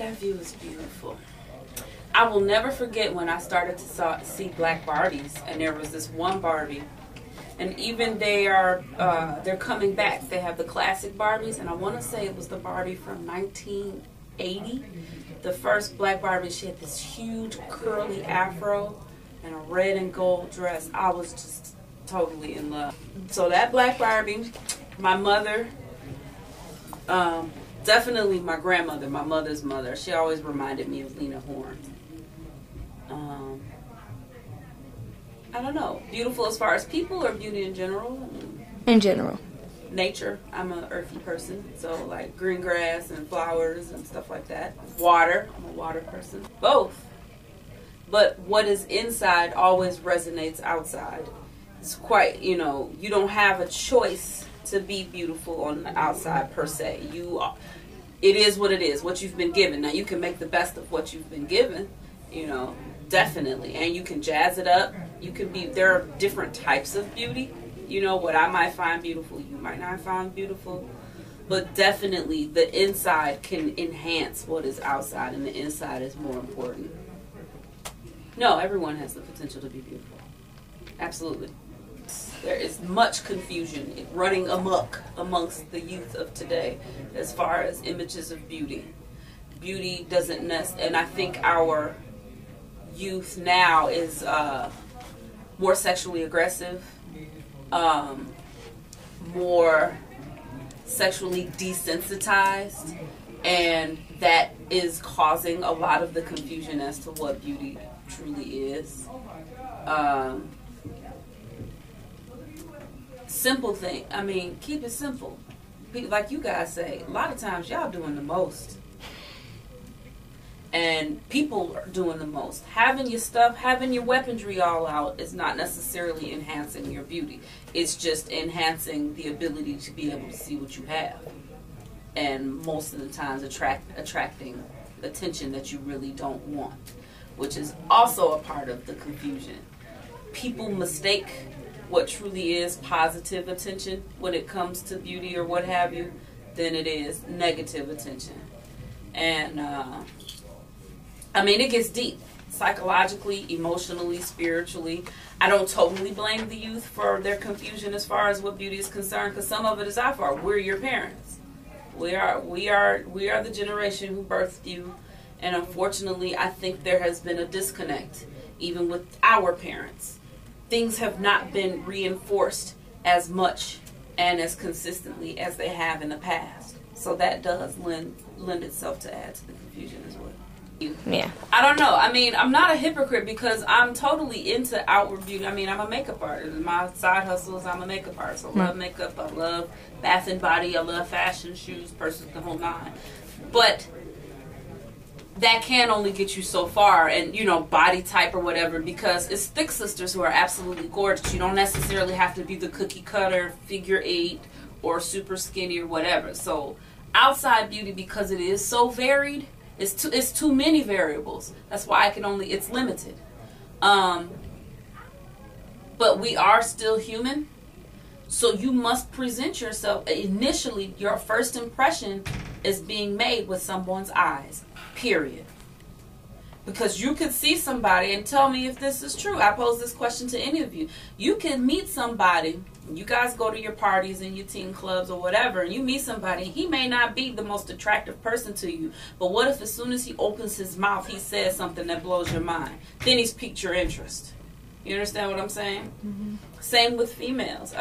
That view is beautiful. I will never forget when I started to see black Barbies, and there was this one Barbie, and even they're coming back. They have the classic Barbies, and I want to say it was the Barbie from 1980. The first black Barbie, she had this huge curly afro and a red and gold dress. I was just totally in love. So that black Barbie, my mother, definitely my grandmother, my mother's mother, she always reminded me of Lena Horne. I don't know. Beautiful as far as people or beauty in general? In general. Nature. I'm an earthy person, so like green grass and flowers and stuff like that. Water. I'm a water person. Both. But what is inside always resonates outside. It's quite, you don't have a choice to be beautiful on the outside per se. It is what it is, what you've been given. Now you can make the best of what you've been given, definitely. And you can jazz it up. There are different types of beauty. What I might find beautiful, you might not find beautiful. But definitely the inside can enhance what is outside, and the inside is more important. No, everyone has the potential to be beautiful. Absolutely. There is much confusion running amok amongst the youth of today as far as images of beauty. Beauty doesn't and I think our youth now is more sexually aggressive, more sexually desensitized, and that is causing a lot of the confusion as to what beauty truly is. Simple thing. I mean, keep it simple. Like you guys say, a lot of times y'all doing the most. And people are doing the most. Having your stuff, having your weaponry all out is not necessarily enhancing your beauty. It's just enhancing the ability to be able to see what you have. And most of the times attracting attention that you really don't want, which is also a part of the confusion. People mistake what truly is positive attention when it comes to beauty or what have you, than it is negative attention. And it gets deep, psychologically, emotionally, spiritually. I don't totally blame the youth for their confusion as far as what beauty is concerned, because some of it is our fault. We're your parents. We are the generation who birthed you, and unfortunately, I think there has been a disconnect, even with our parents. Things have not been reinforced as much and as consistently as they have in the past. So that does lend itself to add to the confusion as well. Yeah. I don't know. I'm not a hypocrite because I'm totally into outward beauty. I'm a makeup artist. My side hustle is I'm a makeup artist. I love makeup. I love bath and body. I love fashion, shoes, purses, the whole nine. But that can only get you so far, and body type or whatever, because it's thick sisters who are absolutely gorgeous. You don't necessarily have to be the cookie cutter figure 8 or super skinny or whatever. So outside beauty, because it is so varied, it's too many variables. That's why it's limited. But we are still human, so you must present yourself. Initially, your first impression is being made with someone's eyes. Period. Because you could see somebody, and tell me if this is true. I pose this question to any of you. You can meet somebody, you guys go to your parties and your teen clubs or whatever, and you meet somebody, he may not be the most attractive person to you, but what if as soon as he opens his mouth, he says something that blows your mind? Then he's piqued your interest. You understand what I'm saying? Mm-hmm. Same with females.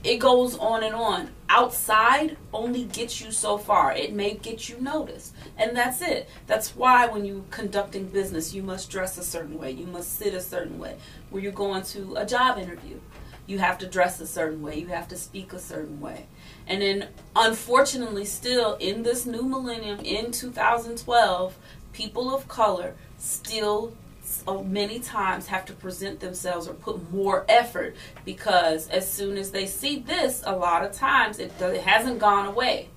It goes on and on. Outside only gets you so far. It may get you noticed. And that's it. That's why when you're conducting business, you must dress a certain way. You must sit a certain way. When you're going to a job interview, you have to dress a certain way. You have to speak a certain way. And then, unfortunately, still in this new millennium, in 2012, people of color still many times have to present themselves or put more effort, because as soon as they see this, a lot of times it hasn't gone away.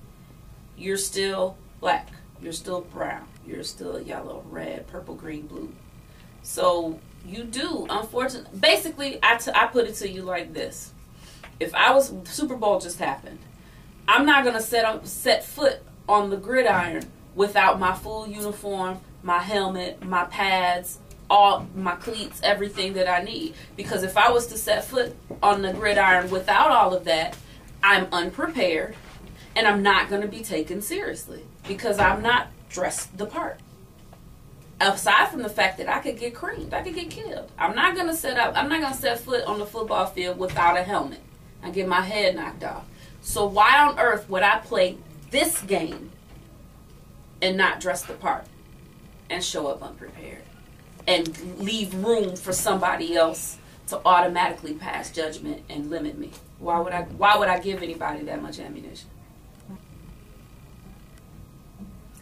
You're still black, you're still brown, you're still yellow, red, purple, green, blue. So you do, unfortunately, basically I put it to you like this. If Super Bowl just happened, I'm not going to set foot on the gridiron without my full uniform, my helmet, my pads, all my cleats, everything that I need. Because if I was to set foot on the gridiron without all of that, I'm unprepared and I'm not going to be taken seriously because I'm not dressed the part. Aside from the fact that I could get creamed, I could get killed. I'm not going to set foot on the football field without a helmet. I get my head knocked off. So why on earth would I play this game and not dress the part and show up unprepared and leave room for somebody else to automatically pass judgment and limit me? Why would I give anybody that much ammunition?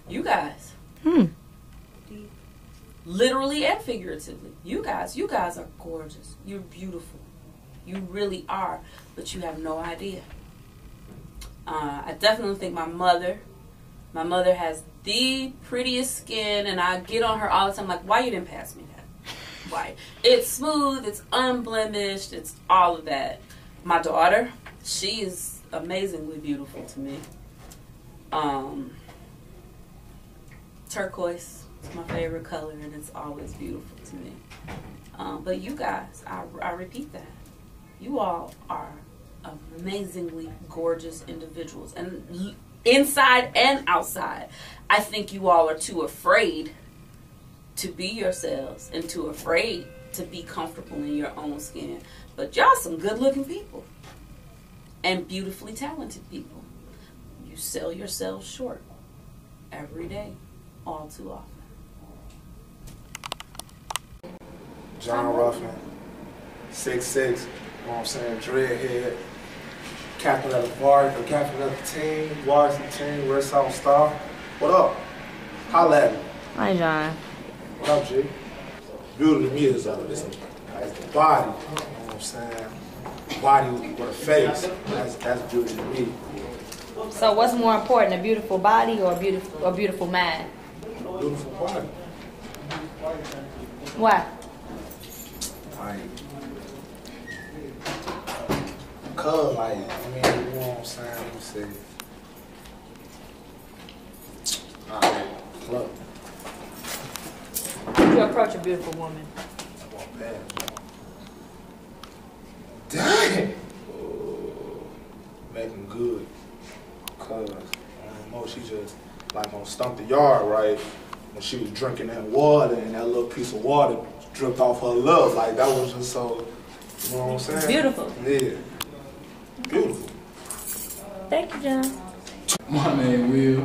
You guys. Literally and figuratively. You guys are gorgeous. You're beautiful. You really are. But you have no idea. I definitely think my mother has the prettiest skin, and I get on her all the time like, why you didn't pass me that? Why? It's smooth, it's unblemished, it's all of that. My daughter, she is amazingly beautiful to me. Turquoise is my favorite color, and it's always beautiful to me. But you guys, I repeat that. You all are amazingly gorgeous individuals, and inside and outside. I think you all are too afraid to be yourselves and too afraid to be comfortable in your own skin. But y'all some good-looking people and beautifully talented people. You sell yourselves short every day, all too often. John Ruffin, 6'6", you know what I'm saying, dreadhead, captain of the team, varsity team, Red Sox Star. What up? Holla at me. Hi, John. What up, G? Beauty to me is the body, you know what I'm saying? Body with a face, that's beauty to me. So what's more important, a beautiful body or a beautiful mind? Beautiful body. Why? Cause, you know what I'm saying? Let me see. Alright, look. You approach a beautiful woman. Dang! Making good. Cause, she just, on Stump the Yard, right? When she was drinking that water and that little piece of water dripped off her love. That was just so, you know what I'm saying? Beautiful. Yeah. Beautiful. Thank you, John. My name Will. You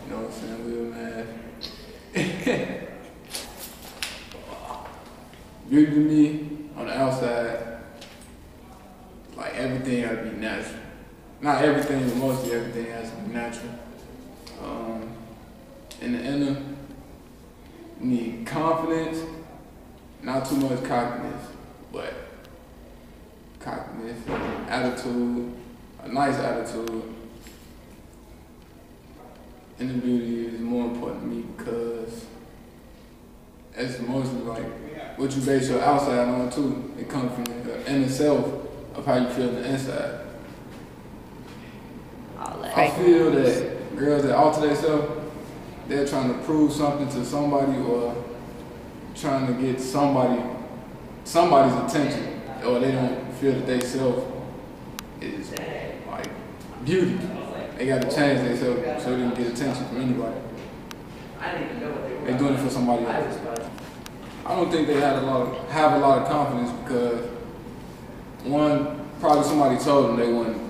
know what I'm saying? Will, man. Beauty to me, on the outside, everything has to be natural. Not everything, but mostly everything has to be natural. In the inner, you need confidence, not too much cockiness, but cockiness, attitude, a nice attitude. Inner beauty is more important to me because it's mostly what you base your outside on too. It comes from the inner self of how you feel on the inside. I feel that girls that alter themselves, they're trying to prove something to somebody or trying to get somebody's attention, or they don't feel that they self is beauty. They got to change themselves so they can get attention from anybody. They're doing it for somebody else. I don't think they have a lot of confidence because one, probably somebody told them they wasn't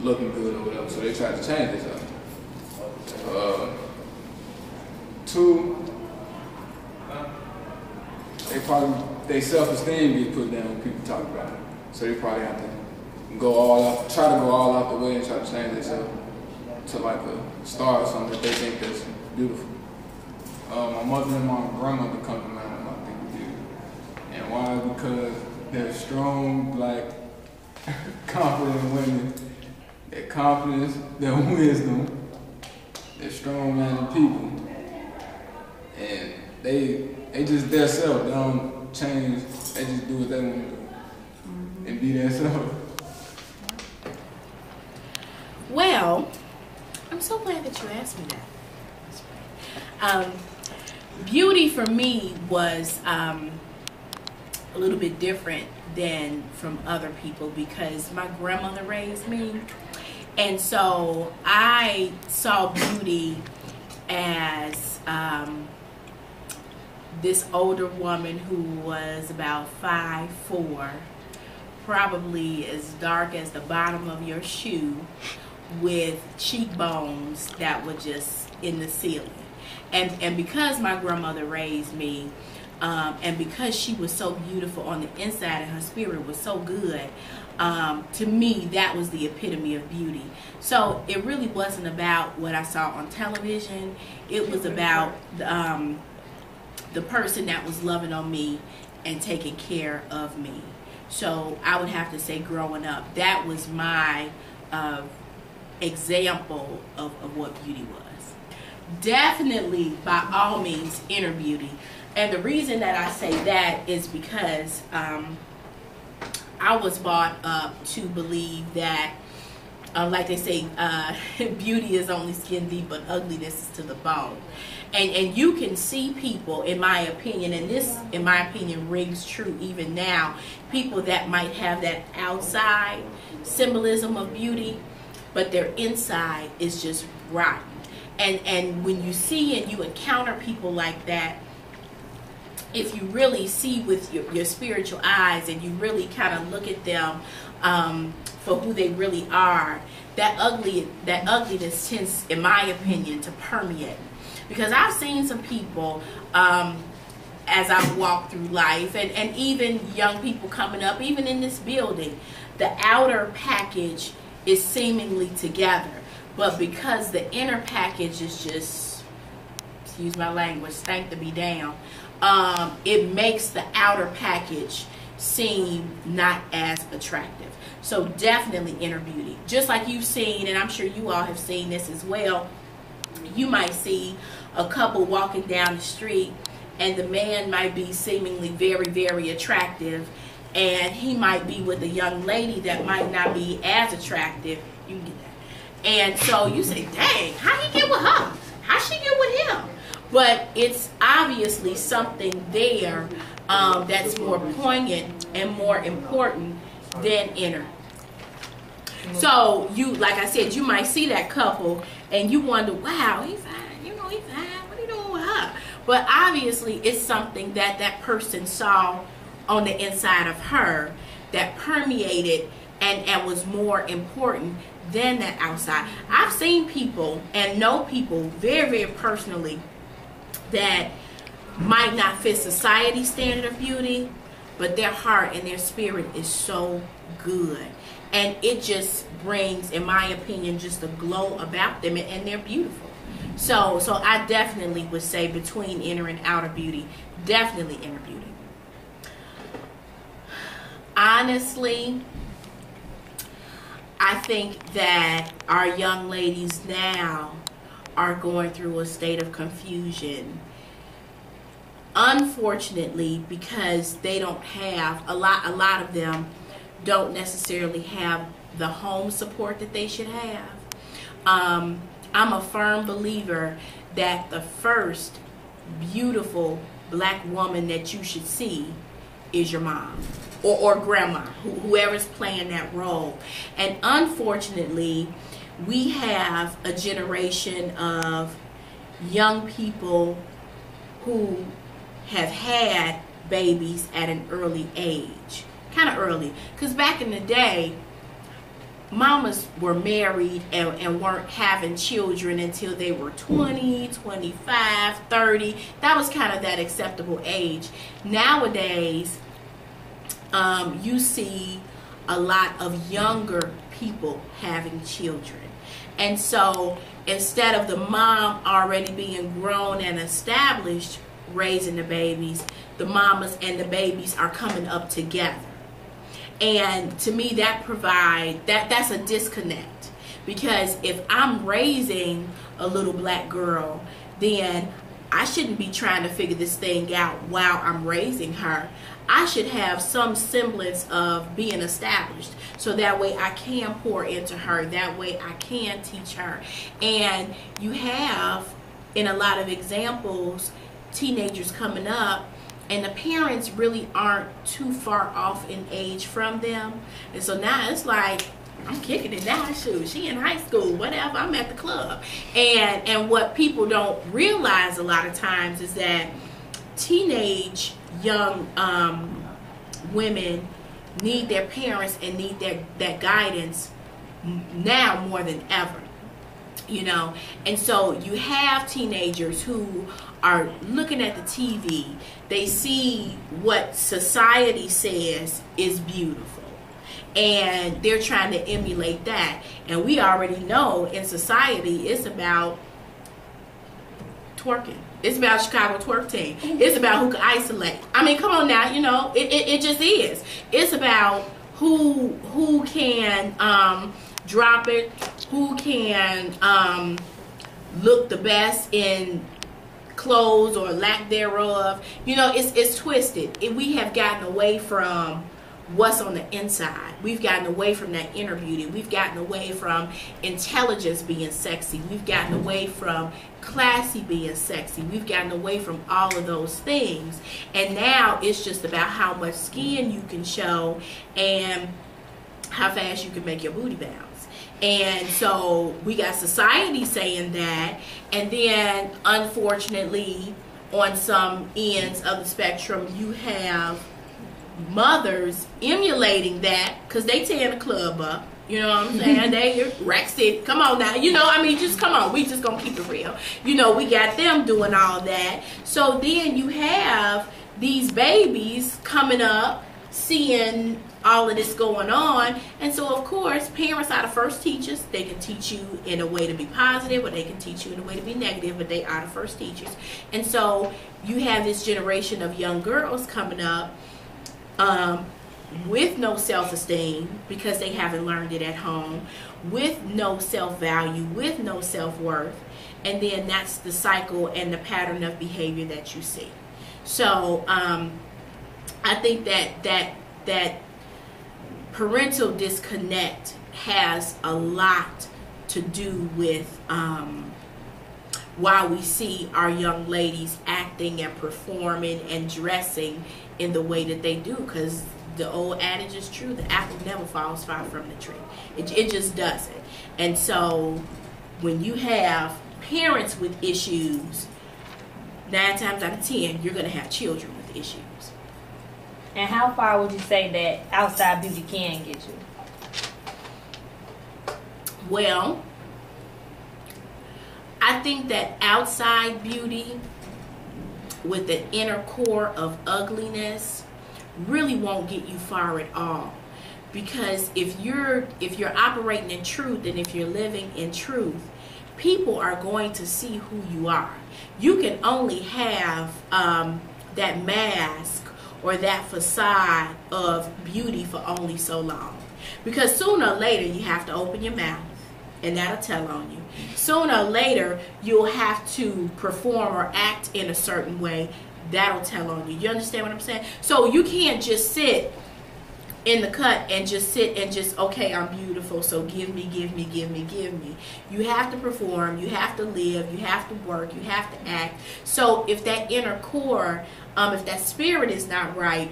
looking good or whatever, so they tried to change themselves. Two, their self-esteem gets put down when people talk about it. So they probably have to try to go all out the way and try to change themselves to a star or something that they think that's beautiful. My mother and my grandmother come to mind when I think of beauty. And why? Because they're strong, black, confident women. Their confidence, their wisdom, they're strong-minded people. And they just their self. They don't change. They just do what they want to do and be their self. Well, I'm so glad that you asked me that. Beauty for me was a little bit different than from other people because my grandmother raised me. And so I saw beauty as this older woman who was about 5'4", probably as dark as the bottom of your shoe, with cheekbones that were just in the ceiling. And because my grandmother raised me, and because she was so beautiful on the inside and her spirit was so good, to me that was the epitome of beauty. So it really wasn't about what I saw on television. It was about the person that was loving on me and taking care of me. So I would have to say, growing up, that was my example of what beauty was. Definitely, by all means, inner beauty. And the reason that I say that is because I was brought up to believe that, like they say, beauty is only skin deep, but ugliness is to the bone. And you can see people, in my opinion, and this, in my opinion, rings true even now, people that might have that outside symbolism of beauty, but their inside is just rotten. And when you see and you encounter people like that, if you really see with your spiritual eyes and you really kind of look at them for who they really are, that ugliness tends, in my opinion, to permeate. Because I've seen some people as I've walked through life, and even young people coming up, even in this building, the outer package is seemingly together. But because the inner package is just, excuse my language, stank to be down, it makes the outer package seem not as attractive. So definitely inner beauty. Just like you've seen, and I'm sure you all have seen this as well, you might see a couple walking down the street and the man might be seemingly very, very attractive, and he might be with a young lady that might not be as attractive. You can get that. And so you say, dang, how he get with her? How she get with him? But it's obviously something there that's more poignant and more important than inner. So you, like I said, you might see that couple and you wonder, wow, he's fine, you know, he's fine, what are you doing with her? But obviously it's something that that person saw on the inside of her that permeated and was more important than that outside. I've seen people and know people very, very personally that might not fit society's standard of beauty, but their heart and their spirit is so good. And it just brings, in my opinion, just a glow about them, and they're beautiful. So I definitely would say between inner and outer beauty, definitely inner beauty. Honestly, I think that our young ladies now are going through a state of confusion. Unfortunately, because they don't have, a lot of them don't necessarily have the home support that they should have. I'm a firm believer that the first beautiful black woman that you should see is your mom or grandma, whoever's playing that role. And unfortunately, we have a generation of young people who have had babies at an early age, kind of early, because back in the day, mamas were married and weren't having children until they were 20, 25, 30. That was kind of that acceptable age. Nowadays, you see a lot of younger people having children. And so instead of the mom already being grown and established raising the babies, the mamas and the babies are coming up together. And to me, that's a disconnect, because if I'm raising a little black girl, then I shouldn't be trying to figure this thing out while I'm raising her. I should have some semblance of being established, so that way I can pour into her, that way I can teach her. And you have, in a lot of examples, teenagers coming up, and the parents really aren't too far off in age from them. And so now it's like, I'm kicking it down, shoot, she in high school, whatever, I'm at the club. And what people don't realize a lot of times is that teenage young women need their parents and need that guidance now more than ever, you know. And so you have teenagers who are looking at the TV, they see what society says is beautiful, and they're trying to emulate that. And we already know in society it's about twerking. It's about Chicago twerk team. It's about who can isolate. I mean, come on now, you know, it just is. It's about who can drop it, who can look the best in clothes or lack thereof. You know, it's twisted. We have gotten away from what's on the inside. We've gotten away from that inner beauty. We've gotten away from intelligence being sexy. We've gotten away from classy being sexy. We've gotten away from all of those things. And now it's just about how much skin you can show and how fast you can make your booty bounce. And so we got society saying that, and then unfortunately on some ends of the spectrum you have mothers emulating that, because they tear the club up, you know what I'm saying? They Rack City, come on now, you know, I mean, just come on, we just gonna keep it real, you know. We got them doing all that. So then you have these babies coming up seeing all of this going on, and so of course parents are the first teachers. They can teach you in a way to be positive, or they can teach you in a way to be negative, but they are the first teachers. And so you have this generation of young girls coming up with no self-esteem because they haven't learned it at home, with no self-value, with no self-worth, and then that's the cycle and the pattern of behavior that you see. So I think that parental disconnect has a lot to do with why we see our young ladies acting and performing and dressing in the way that they do, because the old adage is true: the apple never falls far from the tree. It just doesn't. And so when you have parents with issues, 9 times out of 10 you're going to have children with issues. And how far would you say that outside beauty can get you? Well, I think that outside beauty with the inner core of ugliness really won't get you far at all. Because if you're operating in truth, and if you're living in truth, people are going to see who you are. You can only have that mask or that facade of beauty for only so long. Because sooner or later you have to open your mouth, and that'll tell on you. Sooner or later you'll have to perform or act in a certain way. That'll tell on you. You understand what I'm saying? So you can't just sit in the cut and just sit and just, okay, I'm beautiful, so give me. You have to perform, you have to live, you have to work, you have to act. So if that inner core, if that spirit is not right,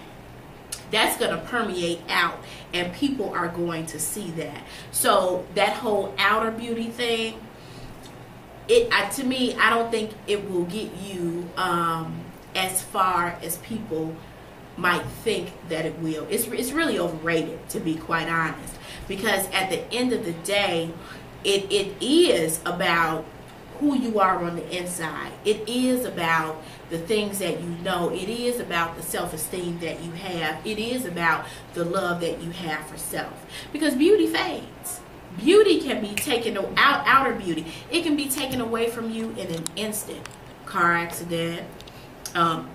that's going to permeate out, and people are going to see that. So that whole outer beauty thing, to me, I don't think it will get you as far as people might think that it will. It's really overrated, to be quite honest, because at the end of the day, it is about who you are on the inside. It is about the things that you know. It is about the self-esteem that you have. It is about the love that you have for self. Because beauty fades. Beauty can be taken out, outer beauty. It can be taken away from you in an instant. Car accident,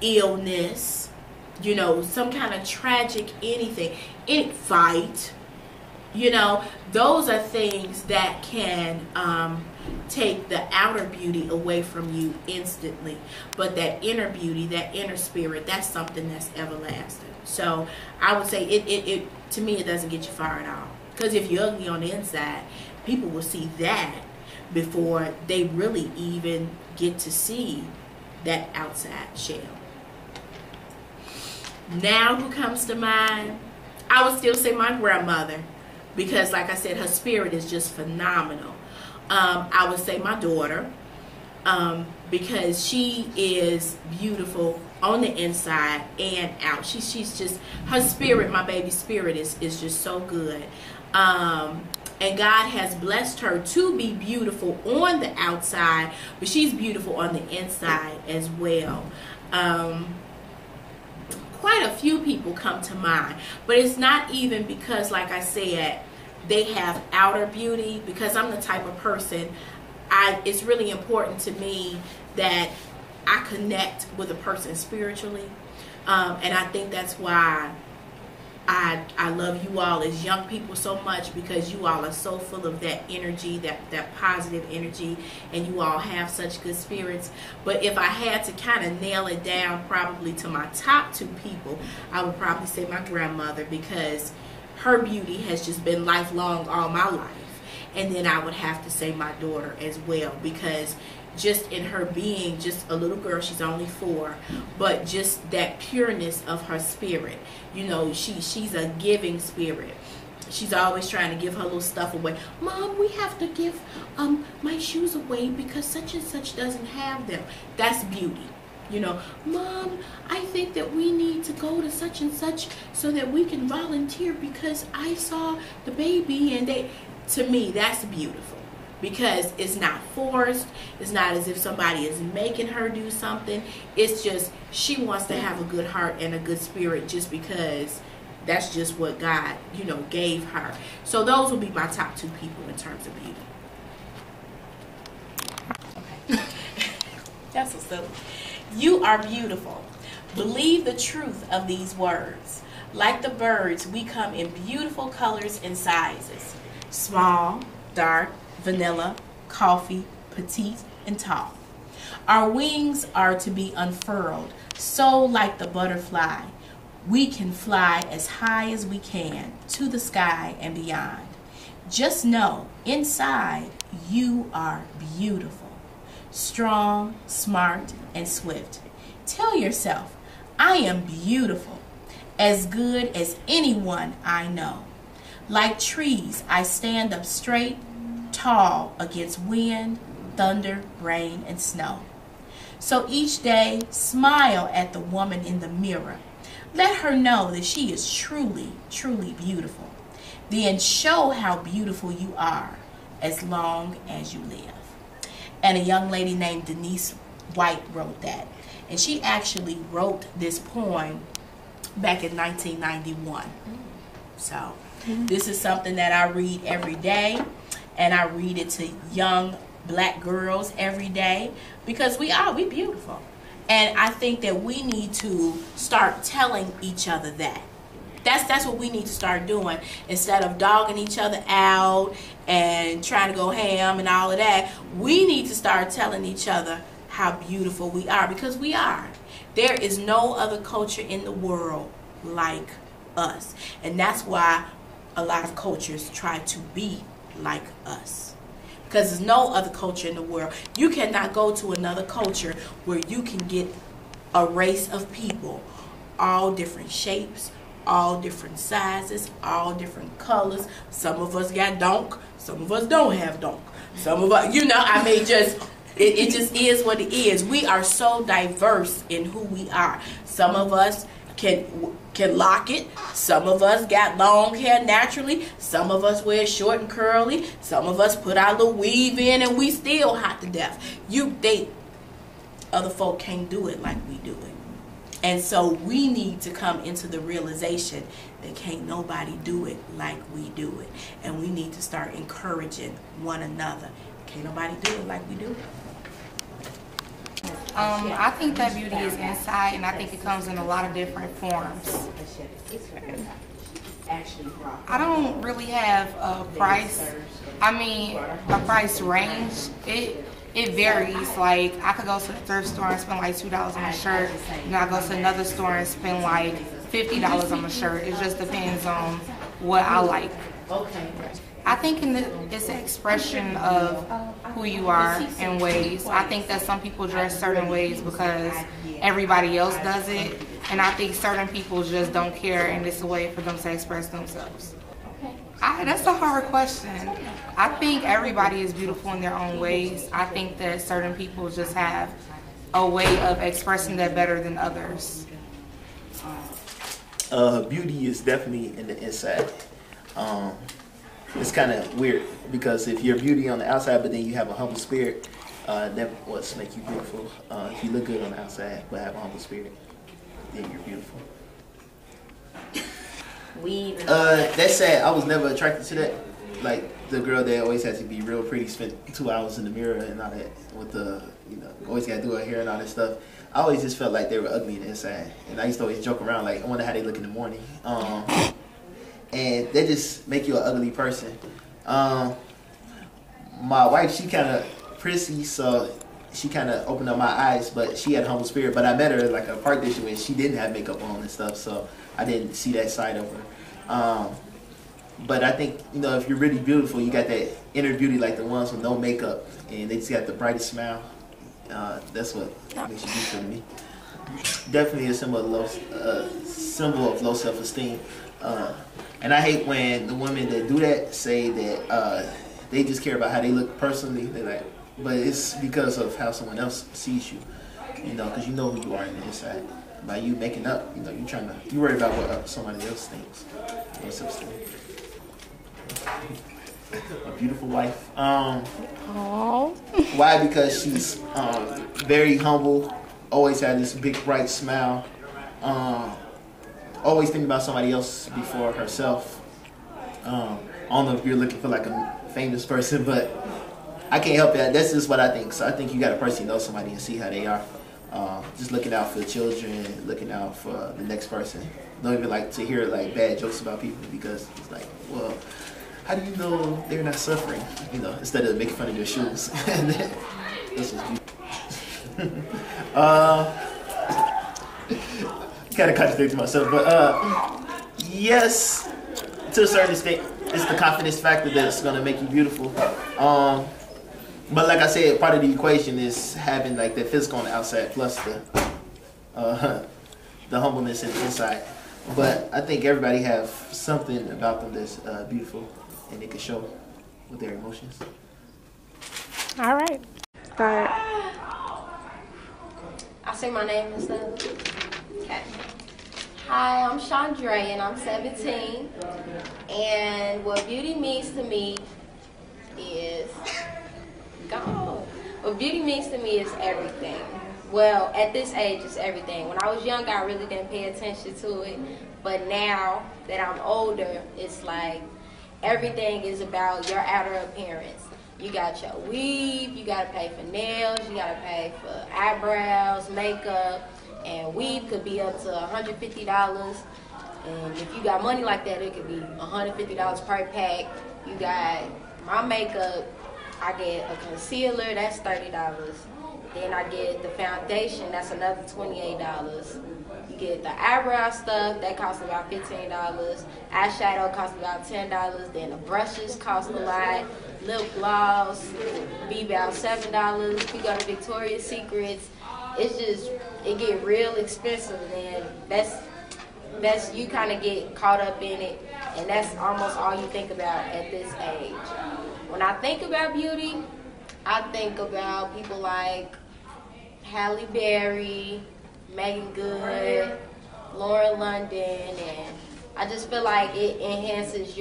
illness, you know, some kind of tragic anything, fight. You know, those are things that can take the outer beauty away from you instantly. But that inner beauty, that inner spirit, that's something that's everlasting. So I would say it to me, it doesn't get you far at all. Because if you're ugly on the inside, people will see that before they really even get to see that outside shell. Now who comes to mind? I would still say my grandmother, because like I said, her spirit is just phenomenal. I would say my daughter, because she is beautiful on the inside and out. She's just, her spirit, my baby's spirit is just so good. And God has blessed her to be beautiful on the outside, but she's beautiful on the inside as well. Quite a few people come to mind, but it's not even because, like I said, they have outer beauty, because I'm the type of person, it's really important to me that I connect with a person spiritually, and I think that's why I love you all as young people so much, because you all are so full of that energy, that positive energy, and you all have such good spirits. But if I had to kind of nail it down probably to my top two people, I would probably say my grandmother, because her beauty has just been lifelong all my life. And then I would have to say my daughter as well, because just in her being just a little girl, she's only 4, but just that pureness of her spirit, you know, she's a giving spirit. She's always trying to give her little stuff away. Mom, we have to give my shoes away because such and such doesn't have them. That's beauty. You know, Mom, I think that we need to go to such and such so that we can volunteer because I saw the baby, and to me, that's beautiful. Because it's not forced. It's not as if somebody is making her do something. It's just she wants to have a good heart and a good spirit, just because that's just what God, you know, gave her. So those will be my top two people in terms of beauty. Okay. That's so silly. You are beautiful. Believe the truth of these words. Like the birds, we come in beautiful colors and sizes. Small, dark, vanilla, coffee, petite, and tall. Our wings are to be unfurled, so like the butterfly, we can fly as high as we can to the sky and beyond. Just know, inside, you are beautiful, strong, smart, and swift. Tell yourself, I am beautiful, as good as anyone I know. Like trees, I stand up straight, tall against wind, thunder, rain, and snow. So each day, smile at the woman in the mirror. Let her know that she is truly, truly beautiful. Then show how beautiful you are as long as you live. And a young lady named Denise White wrote that. And she actually wrote this poem back in 1991. So this is something that I read every day. And I read it to young black girls every day, because we beautiful. And I think that we need to start telling each other that. That's what we need to start doing. Instead of dogging each other out and trying to go ham and all of that, we need to start telling each other how beautiful we are, because we are. There is no other culture in the world like us. And that's why a lot of cultures try to be like us, because there's no other culture in the world. You cannot go to another culture where you can get a race of people, all different shapes, all different sizes, all different colors. Some of us got donk, some of us don't have donk, some of us, you know, I mean, just it just is what it is. We are so diverse in who we are. Some of us can lock it. Some of us got long hair naturally. Some of us wear short and curly. Some of us put our little weave in and we still hot to death. Other folk can't do it like we do it. And so we need to come into the realization that can't nobody do it like we do it. And we need to start encouraging one another. Can't nobody do it like we do it. I think that beauty is inside, and I think it comes in a lot of different forms. I don't really have a price. I mean, a price range. It varies. Like, I could go to the thrift store and spend like $2 on a shirt, and I go to another store and spend like $50 on a shirt. It just depends on what I like. I think it's an expression of who you are in ways. I think that some people dress certain ways because everybody else does it, and I think certain people just don't care, and it's a way for them to express themselves. That's a hard question. I think everybody is beautiful in their own ways. I think that certain people just have a way of expressing that better than others. Beauty is definitely in the inside. It's kind of weird because if you're beauty on the outside, but then you have a humble spirit, that what's make you beautiful. If you look good on the outside but have a humble spirit, then you're beautiful. That's sad. I was never attracted to that. Like the girl that always has to be real pretty, spent 2 hours in the mirror and all that with the, always got to do her hair and all that stuff. I always just felt like they were ugly on the inside, and I used to always joke around like, I wonder how they look in the morning. And they just make you an ugly person. My wife, she kind of prissy, so she kind of opened up my eyes, but she had a humble spirit. But I met her like a park dish when she didn't have makeup on and stuff, so I didn't see that side of her. But I think, if you're really beautiful, you got that inner beauty like the ones with no makeup, and they just got the brightest smile. That's what makes you beautiful to me. Definitely a symbol of low self-esteem. And I hate when the women that do that say that they just care about how they look personally. They're like, but it's because of how someone else sees you, because you know who you are in the inside. By you making up, you worry about what somebody else thinks. Low self-esteem. A beautiful wife. Why? Because she's very humble, always had this big bright smile, always thinking about somebody else before herself. I don't know if you're looking for like a famous person, but I can't help that. That's just what I think. So I think you got to personally know somebody and see how they are. Just looking out for the children, looking out for the next person. Don't even like to hear like bad jokes about people because it's like, well, how do you know they're not suffering? Instead of making fun of their shoes. This was beautiful. Kind of contradicting myself, but yes, to a certain extent, it's the confidence factor that's going to make you beautiful. But like I said, part of the equation is having like that physical on the outside plus the humbleness in the inside. But I think everybody have something about them that's beautiful, and they can show with their emotions. All right. Start. I say my name and stuff. Okay. Hi, I'm Chandra, and I'm 17. And what beauty means to me is gone. What beauty means to me is everything. Well, at this age, it's everything. When I was young, I really didn't pay attention to it. But now that I'm older, it's like everything is about your outer appearance. You got your weave, you got to pay for nails, you got to pay for eyebrows, makeup, and weave could be up to $150. And if you got money like that, it could be $150 per pack. You got my makeup, I get a concealer, that's $30. Then I get the foundation, that's another $28. You get the eyebrow stuff, that costs about $15. Eyeshadow costs about $10. Then the brushes cost a lot. Lip gloss be about $7. If you go to Victoria's Secrets, it get real expensive. And that's you kind of get caught up in it, and that's almost all you think about at this age. When I think about beauty, I think about people like Halle Berry, Megan Good, Lauren London, and I just feel like it enhances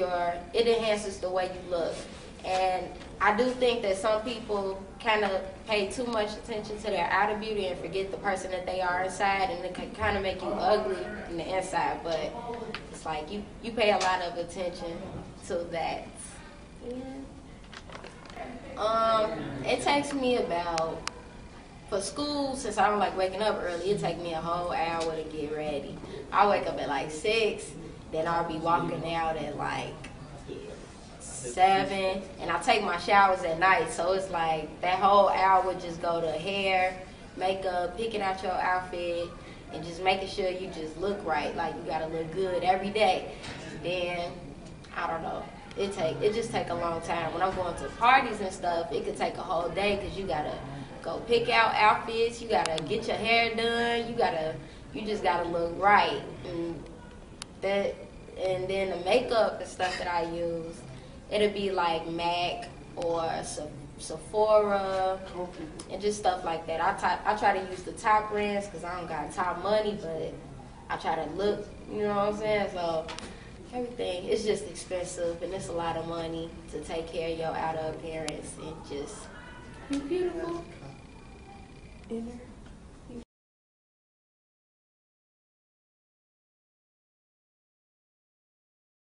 the way you look. And I do think that some people kind of pay too much attention to their outer beauty and forget the person that they are inside, and it can kind of make you ugly in the inside. But it's like you pay a lot of attention to that. Yeah. It takes me about, for school, since I don't like waking up early, it takes me a whole hour to get ready. I wake up at like 6, Then I'll be walking out at like 7, and I take my showers at night, so it's like that whole hour just go to hair, makeup, picking out your outfit, and just making sure you just look right, like you gotta look good every day. Then, I don't know, it just take a long time. When I'm going to parties and stuff, it could take a whole day because you gotta go pick out outfits, you gotta get your hair done, you just gotta look right. And then the makeup and stuff that I use, it'll be like MAC or Sephora and just stuff like that. I try to use the top brands because I don't got top money, but I try to look, you know what I'm saying? So everything, it's just expensive and it's a lot of money to take care of your outer appearance and just be beautiful.